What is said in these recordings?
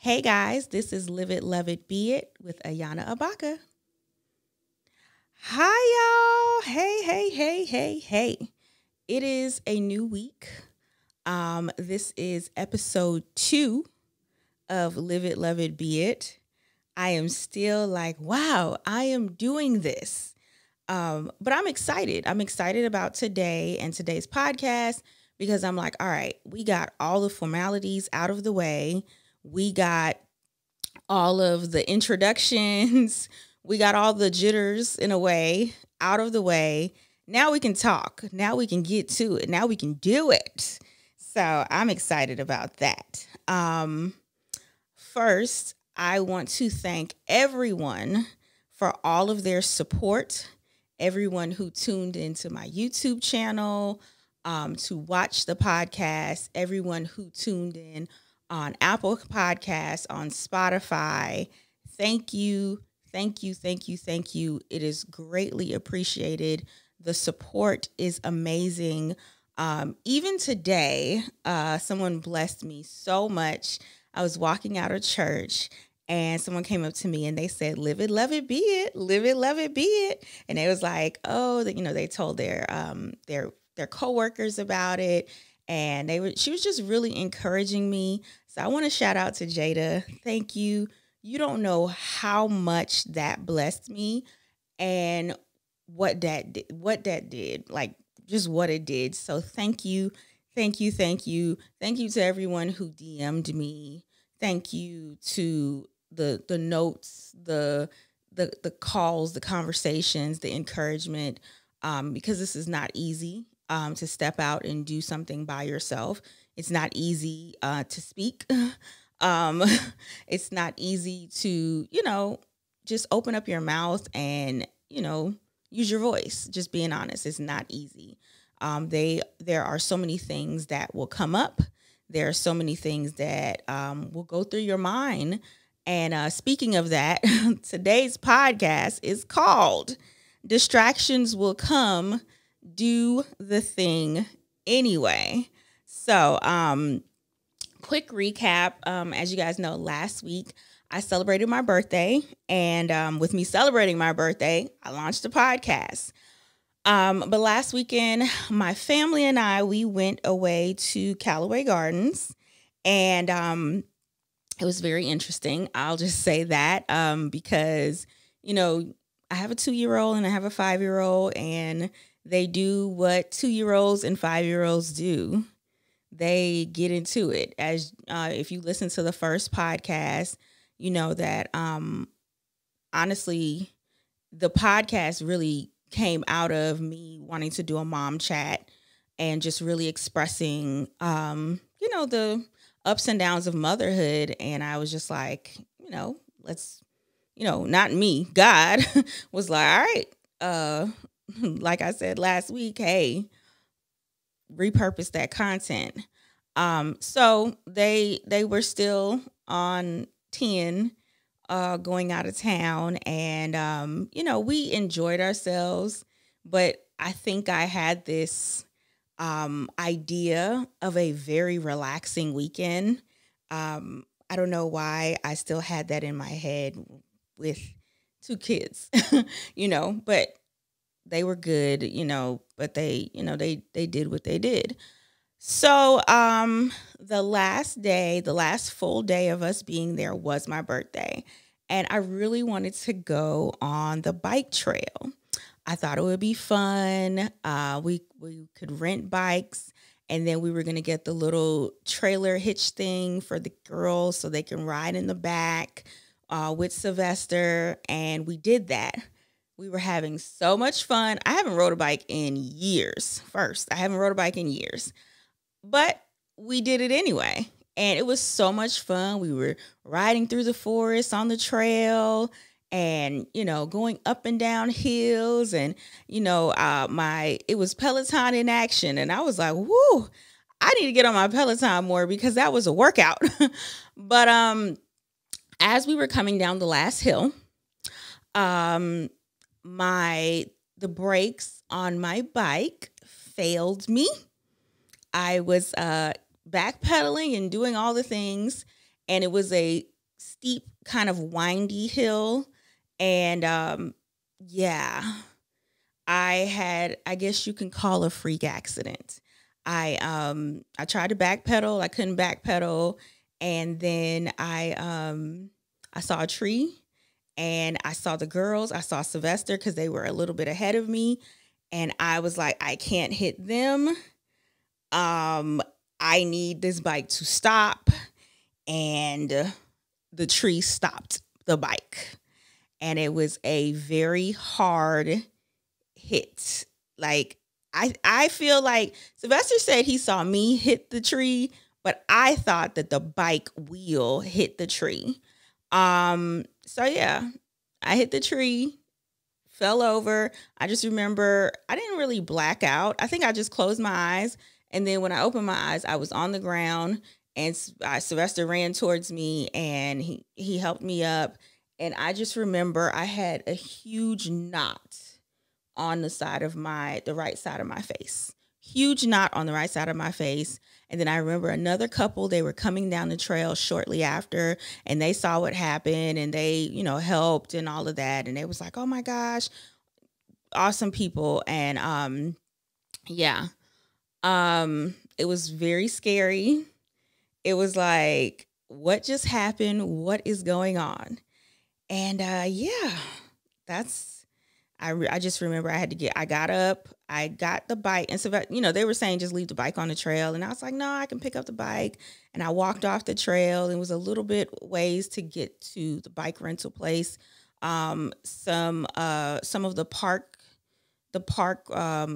Hey guys, this is Live It, Love It, Be It with Ayana Abakah. Hi y'all. Hey. It is a new week. This is episode 2 of Live It, Love It, Be It. I am still like, wow, I am doing this. But I'm excited. I'm excited about today and today's podcast because I'm like, all right, we got all the formalities out of the way. We got all of the introductions. We got all the jitters in a way out of the way. Now we can talk. Now we can get to it. Now we can do it. So I'm excited about that. First, I want to thank everyone for all of their support. Everyone who tuned into my YouTube channel to watch the podcast. Everyone who tuned in on Apple Podcasts, on Spotify. Thank you. It is greatly appreciated. The support is amazing. Even today, someone blessed me so much. I was walking out of church and someone came up to me and they said, live it, love it, be it. Live it, love it, be it. And it was like, oh, they told their coworkers about it. And she was just really encouraging me. So I want to shout out to Jada. Thank you. You don't know how much that blessed me and what that did, like just what it did. So thank you. Thank you to everyone who DM'd me. Thank you to the notes, the calls, the conversations, the encouragement, because this is not easy. To step out and do something by yourself. It's not easy to speak. It's not easy to, just open up your mouth and, use your voice. Just being honest, it's not easy. There are so many things that will come up. There are so many things that will go through your mind. And speaking of that, today's podcast is called Distractions Will Come, Do the Thing Anyway. So, quick recap. As you guys know, last week I celebrated my birthday, and with me celebrating my birthday, I launched a podcast. But last weekend, my family and we went away to Callaway Gardens, and it was very interesting. I'll just say that because, I have a 2-year-old and I have a 5-year-old, and they do what 2-year-olds and 5-year-olds do. They get into it. As if you listen to the first podcast, you know that honestly, the podcast really came out of me wanting to do a mom chat and just really expressing, the ups and downs of motherhood. And I was just like, let's, not me, God was like, all right, like I said last week, hey, repurpose that content. So they were still on 10, going out of town, and we enjoyed ourselves. But I think I had this idea of a very relaxing weekend. I don't know why I still had that in my head with 2 kids, but they were good, but they did what they did. So, the last full day of us being there was my birthday, and I really wanted to go on the bike trail. I thought it would be fun. We could rent bikes, and then we were going to get the little trailer hitch thing for the girls so they can ride in the back, with Sylvester. And we did that. We were having so much fun. I haven't rode a bike in years. I haven't rode a bike in years, but we did it anyway. And it was so much fun. We were riding through the forest on the trail and, going up and down hills, and, it was Peloton in action. And I was like, whoo, I need to get on my Peloton more because that was a workout. But, as we were coming down the last hill, the brakes on my bike failed me. I was backpedaling and doing all the things, and it was a steep, kind of windy hill. And yeah, I guess you can call a freak accident. I tried to backpedal, I couldn't backpedal, and then I saw a tree, and I saw the girls, I saw Sylvester because they were a little bit ahead of me, and I was like, I can't hit them. I need this bike to stop, and the tree stopped the bike, and it was a very hard hit. Like, I feel like Sylvester said he saw me hit the tree, but I thought that the bike wheel hit the tree. So yeah, I hit the tree, fell over. I just remember I didn't really black out. I think I just closed my eyes. And then when I opened my eyes, I was on the ground, and Sylvester ran towards me, and he helped me up. And I just remember I had a huge knot on the right side of my face. Huge knot on the right side of my face. And then I remember another couple, they were coming down the trail shortly after, and they saw what happened, and they, helped and all of that. And they was like, oh my gosh, awesome people. And yeah. It was very scary. It was like, what just happened? What is going on? And yeah, I just remember I got up, I got the bike, and so, they were saying just leave the bike on the trail. And I was like, no, I can pick up the bike. And I walked off the trail. It was a little bit ways to get to the bike rental place. Some of the park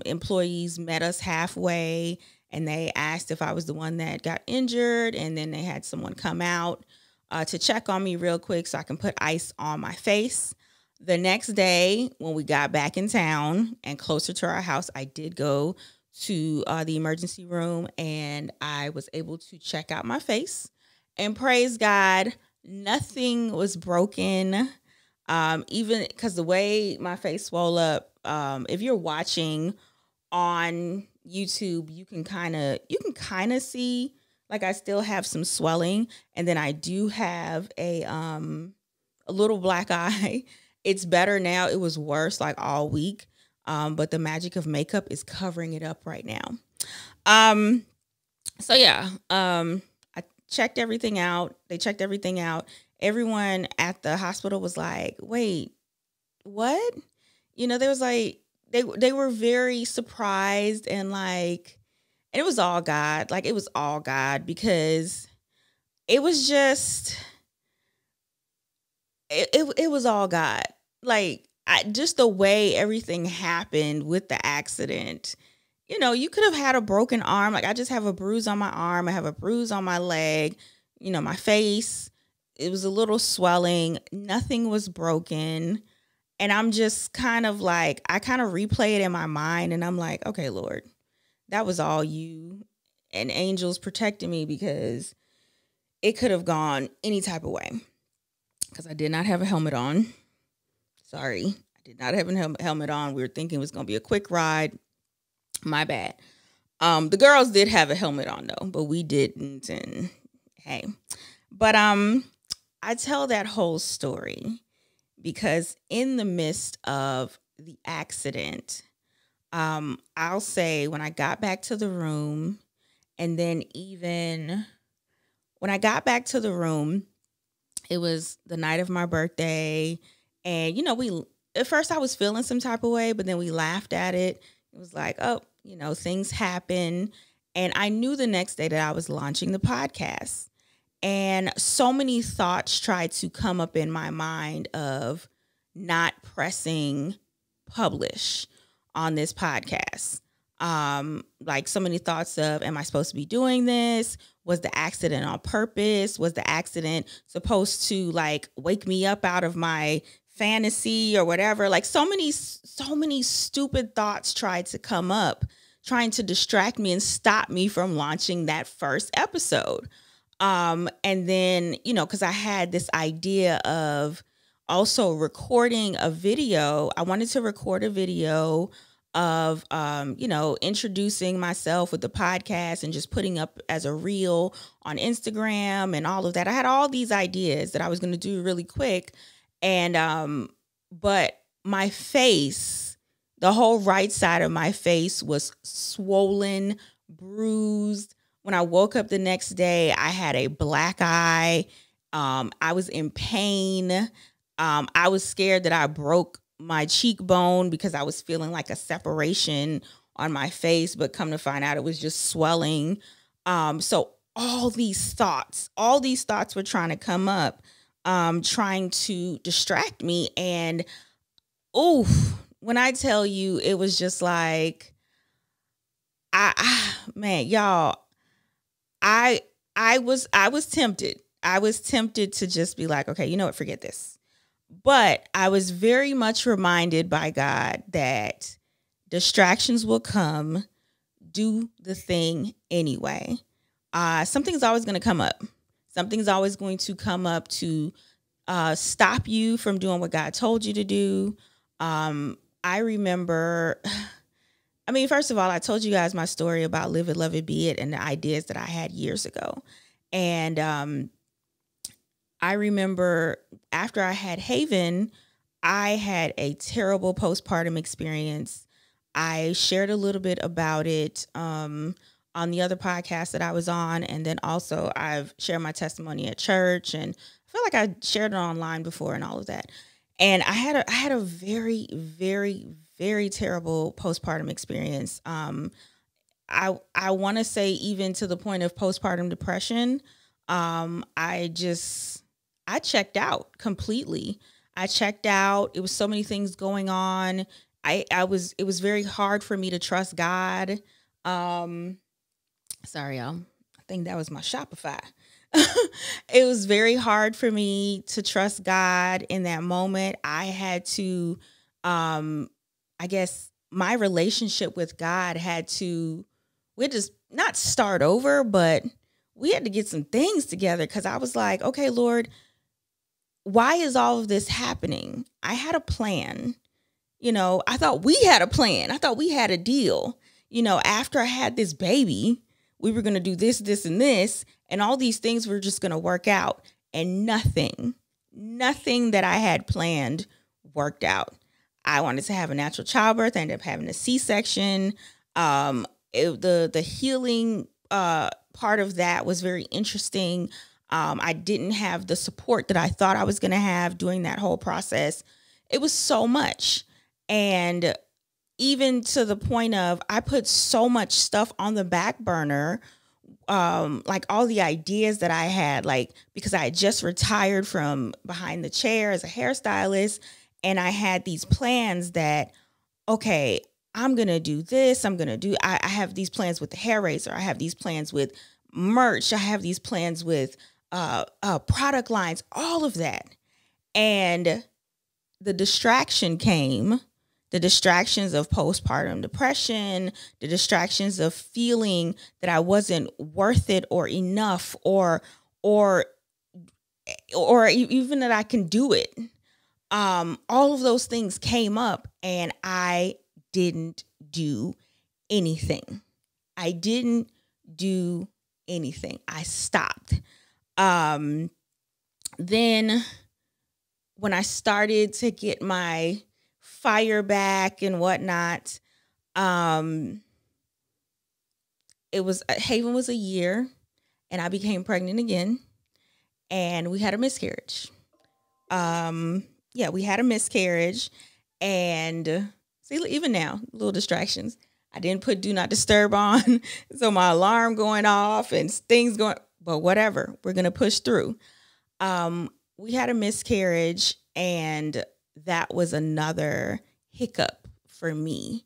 employees met us halfway, and they asked if I was the one that got injured. And then they had someone come out to check on me real quick so I can put ice on my face. The next day, when we got back in town and closer to our house, I did go to the emergency room, and I was able to check out my face. And praise God, nothing was broken. Even because the way my face swelled up, if you're watching on YouTube, you can kind of see, like, I still have some swelling, and then I do have a little black eye. It's better now. It was worse like all week, but the magic of makeup is covering it up right now. So yeah, I checked everything out. They checked everything out. Everyone at the hospital was like, wait, what? They was like, they were very surprised, and like, and it was all God. Like, it was all God, because it was just, it was all God. Like, just the way everything happened with the accident. You could have had a broken arm. Like, I just have a bruise on my arm. I have a bruise on my leg, my face. It was a little swelling. Nothing was broken. And I'm just kind of like, I kind of replay it in my mind, and I'm like, okay, Lord, that was all you and angels protecting me, because it could have gone any type of way. Because I did not have a helmet on. Sorry, I did not have a helmet on. We were thinking it was going to be a quick ride. My bad. The girls did have a helmet on though, but we didn't. And hey, but I tell that whole story because in the midst of the accident, I'll say when I got back to the room, and then even when I got back to the room, it was the night of my birthday. And, at first I was feeling some type of way, but then we laughed at it. It was like, oh, things happen. And I knew the next day that I was launching the podcast. And so many thoughts tried to come up in my mind of not pressing publish on this podcast. Like so many thoughts of, am I supposed to be doing this? Was the accident on purpose? Was the accident supposed to like wake me up out of my fantasy or whatever? Like so many stupid thoughts tried to come up, trying to distract me and stop me from launching that first episode. And then, because I had this idea of also recording a video. I wanted to record a video of, introducing myself with the podcast and just putting up as a reel on Instagram and all of that. I had all these ideas that I was going to do really quick. And, but my face, the whole right side of my face was swollen, bruised. When I woke up the next day, I had a black eye. I was in pain. I was scared that I broke my cheekbone because I was feeling like a separation on my face, but come to find out it was just swelling. So all these thoughts were trying to come up, trying to distract me. And when I tell you, it was just like, y'all, I was tempted. I was tempted to just be like, okay, you know what, forget this. But I was very much reminded by God that distractions will come. Do the thing anyway. Something's always going to come up. Something's always going to come up to stop you from doing what God told you to do. I remember, first of all, I told you guys my story about Live It, Love It, Be It and the ideas that I had years ago. And I remember after I had Haven, I had a terrible postpartum experience. I shared a little bit about it on the other podcast that I was on. And then also I've shared my testimony at church, and I feel like I shared it online before and all of that. And I had a very, very, very terrible postpartum experience. I want to say even to the point of postpartum depression. I checked out completely. I checked out. It was so many things going on. It was very hard for me to trust God. Sorry, y'all. I think that was my Shopify. It was very hard for me to trust God in that moment. I had to, I guess my relationship with God we had to not start over, but we had to get some things together, because I was like, okay, Lord, why is all of this happening? I had a plan. I thought we had a plan. I thought we had a deal. After I had this baby, we were going to do this, this, and this, and all these things were just going to work out. And nothing that I had planned worked out. I wanted to have a natural childbirth. I ended up having a C-section. The healing part of that was very interesting. I didn't have the support that I thought I was going to have during that whole process. It was so much. And even to the point of, I put so much stuff on the back burner, like all the ideas that I had, like, because I had just retired from behind the chair as a hairstylist. And I had these plans that, okay, I'm going to do this. I have these plans with the hair razor. I have these plans with merch. I have these plans with product lines, all of that. And the distraction came, the distractions of postpartum depression, the distractions of feeling that I wasn't worth it or enough or even that I can do it. All of those things came up, and I didn't do anything. I stopped. Then when I started to get my fire back and whatnot, Haven was a year, and I became pregnant again, and we had a miscarriage. We had a miscarriage, and see, even now, little distractions. I didn't put do not disturb on, so my alarm going off and things going, but whatever, we're going to push through. We had a miscarriage, and that was another hiccup for me,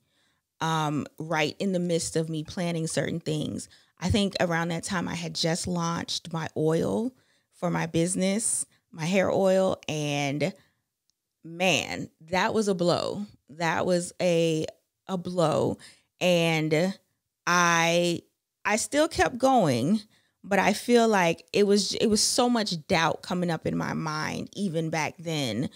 right in the midst of me planning certain things. I think around that time I had just launched my oil for my business, my hair oil, and man, that was a blow. That was a blow. And I still kept going, but I feel like it was so much doubt coming up in my mind even back then,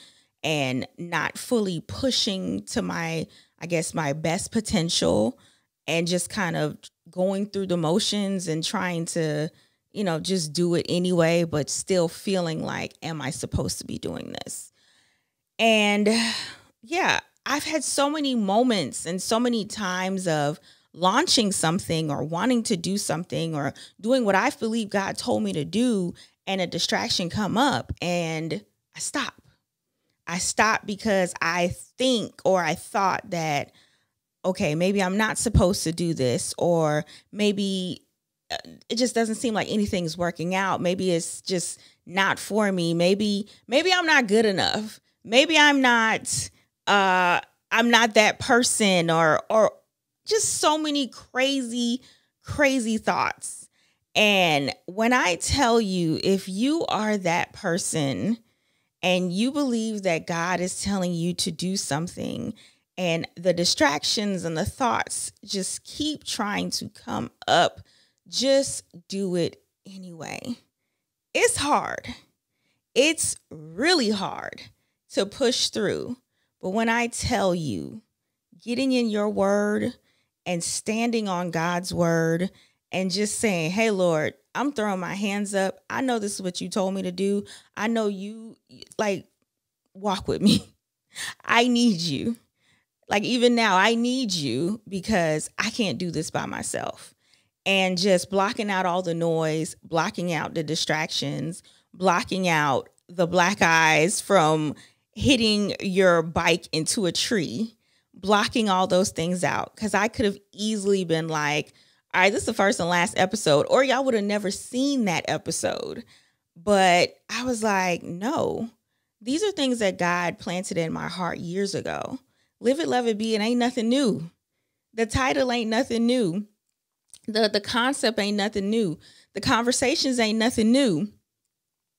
and not fully pushing to my I guess, my best potential and just kind of going through the motions and trying to, just do it anyway, but still feeling like, am I supposed to be doing this? And yeah, I've had so many moments and so many times of launching something or wanting to do something or doing what I believe God told me to do, and a distraction come up and I stop. I stop because I think or I thought that, okay, maybe I'm not supposed to do this, or maybe it just doesn't seem like anything's working out. Maybe it's just not for me. Maybe I'm not good enough. Maybe I'm not that person, or just so many crazy thoughts. And when I tell you, if you are that person and you believe that God is telling you to do something, and the distractions and the thoughts just keep trying to come up, just do it anyway. It's hard. It's really hard to push through. But when I tell you, getting in your word and standing on God's word and just saying, hey, Lord, I'm throwing my hands up. I know this is what you told me to do. I know you, walk with me. I need you. Even now, I need you because I can't do this by myself. And just blocking out all the noise, blocking out the distractions, blocking out the black eyes from hitting your bike into a tree, blocking all those things out. Because I could have easily been like, all right, this is the first and last episode, or y'all would have never seen that episode. But I was like, no, these are things that God planted in my heart years ago. Live it, love it, be it ain't nothing new. The title ain't nothing new. The concept ain't nothing new. The conversations ain't nothing new.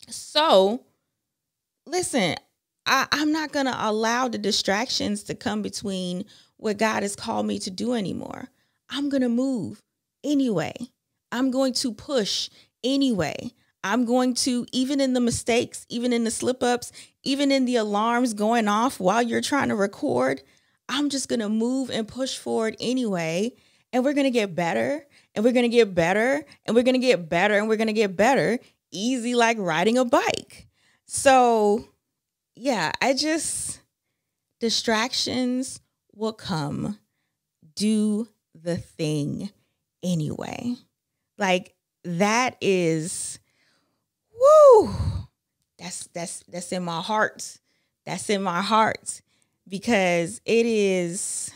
So listen, I'm not going to allow the distractions to come between what God has called me to do anymore. I'm going to move anyway. I'm going to push anyway. I'm going to, even in the mistakes, even in the slip ups, even in the alarms going off while you're trying to record, I'm just going to move and push forward anyway. And we're going to get better, and we're going to get better, and we're going to get better, and we're going to get better. Easy like riding a bike. So yeah, distractions will come. Do the thing anyway. That is, woo, that's in my heart. That's in my heart, because it is,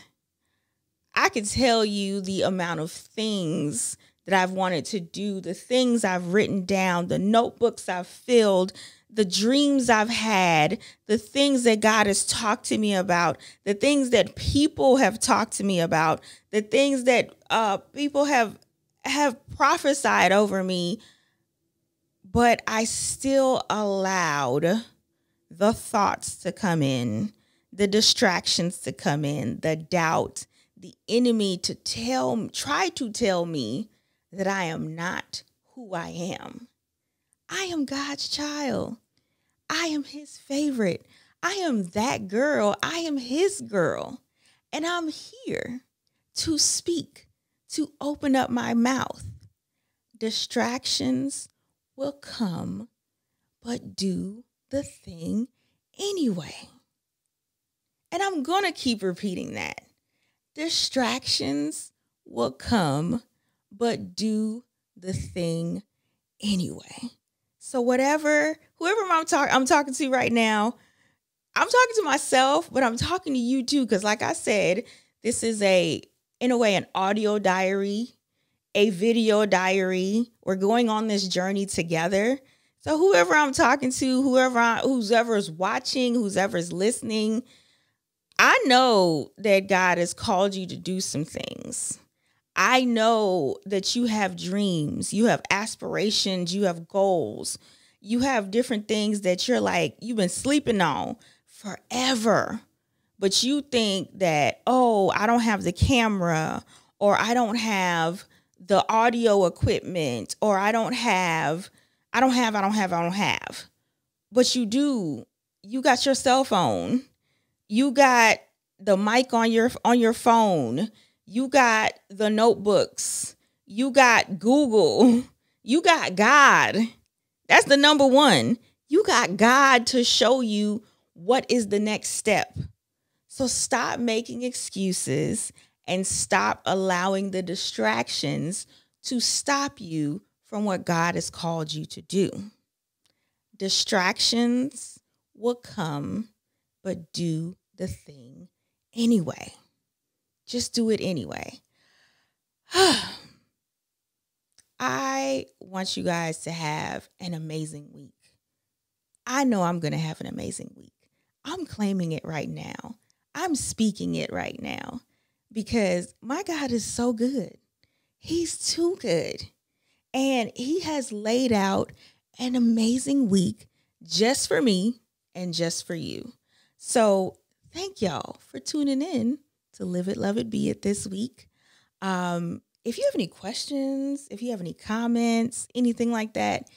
I can tell you the amount of things that I've wanted to do, the things I've written down, the notebooks I've filled, the dreams I've had, the things that God has talked to me about, the things that people have talked to me about, the things that people have prophesied over me. But I still allowed the thoughts to come in, the distractions to come in, the doubt, the enemy to try to tell me that I am not who I am. I am God's child. I am his favorite. I am that girl. I am his girl. And I'm here to speak, to open up my mouth. Distractions will come, but do the thing anyway. And I'm going to keep repeating that. Distractions will come, but do the thing anyway. So whoever I'm talking to right now, I'm talking to myself, but I'm talking to you too. Because like I said, this is in a way, an audio diary, a video diary. We're going on this journey together. So whoever I'm talking to, whoever's watching, whoever's listening, I know that God has called you to do some things. I know that you have dreams, you have aspirations, you have goals, you have different things that you've been sleeping on forever. But you think that, oh, I don't have the camera, or I don't have the audio equipment, or I don't have. But you do. You got your cell phone. You got the mic on your phone. You got the notebooks. You got Google. You got God. That's the number one. You got God to show you what is the next step. So stop making excuses and stop allowing the distractions to stop you from what God has called you to do. Distractions will come, but do the thing anyway. Just do it anyway. I want you guys to have an amazing week. I know I'm going to have an amazing week. I'm claiming it right now. I'm speaking it right now because my God is so good. He's too good. And he has laid out an amazing week just for me and just for you. So thank y'all for tuning in to Live It, Love It, Be It this week. If you have any questions, if you have any comments, anything like that,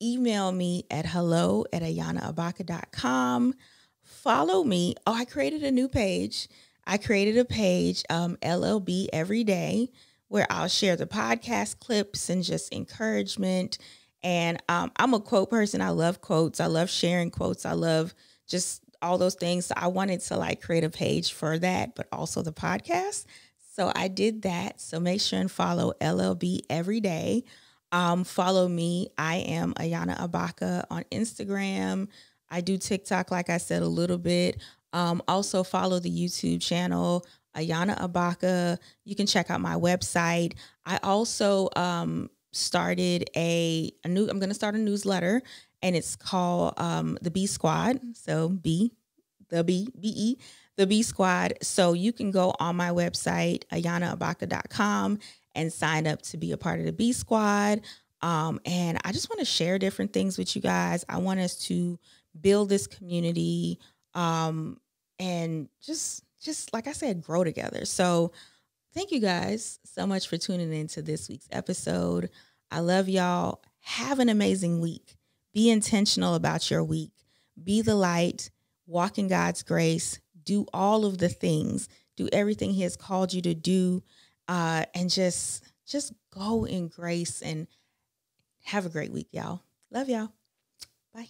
email me at hello@ayanaabakah.com. Follow me. Oh, I created a new page. I created a page, LLB Every Day, where I'll share the podcast clips and just encouragement. And I'm a quote person. I love quotes. I love sharing quotes. I love just all those things. So I wanted to create a page for that, but also the podcast. So I did that. So make sure and follow LLB Every Day. Follow me. I am Ayana Abakah on Instagram. I do TikTok, like I said, a little bit. Also follow the YouTube channel, Ayana Abakah. You can check out my website. I also started I'm going to start a newsletter, and it's called the B Squad. So the B Squad. So you can go on my website, ayanaabakah.com, and sign up to be a part of the B Squad. And I just want to share different things with you guys. I want us to build this community and just like I said, grow together. So thank you guys so much for tuning in to this week's episode. I love y'all. Have an amazing week. Be intentional about your week. Be the light. Walk in God's grace. Do all of the things. Do everything he has called you to do. And just go in grace and have a great week, y'all. Love y'all. Bye.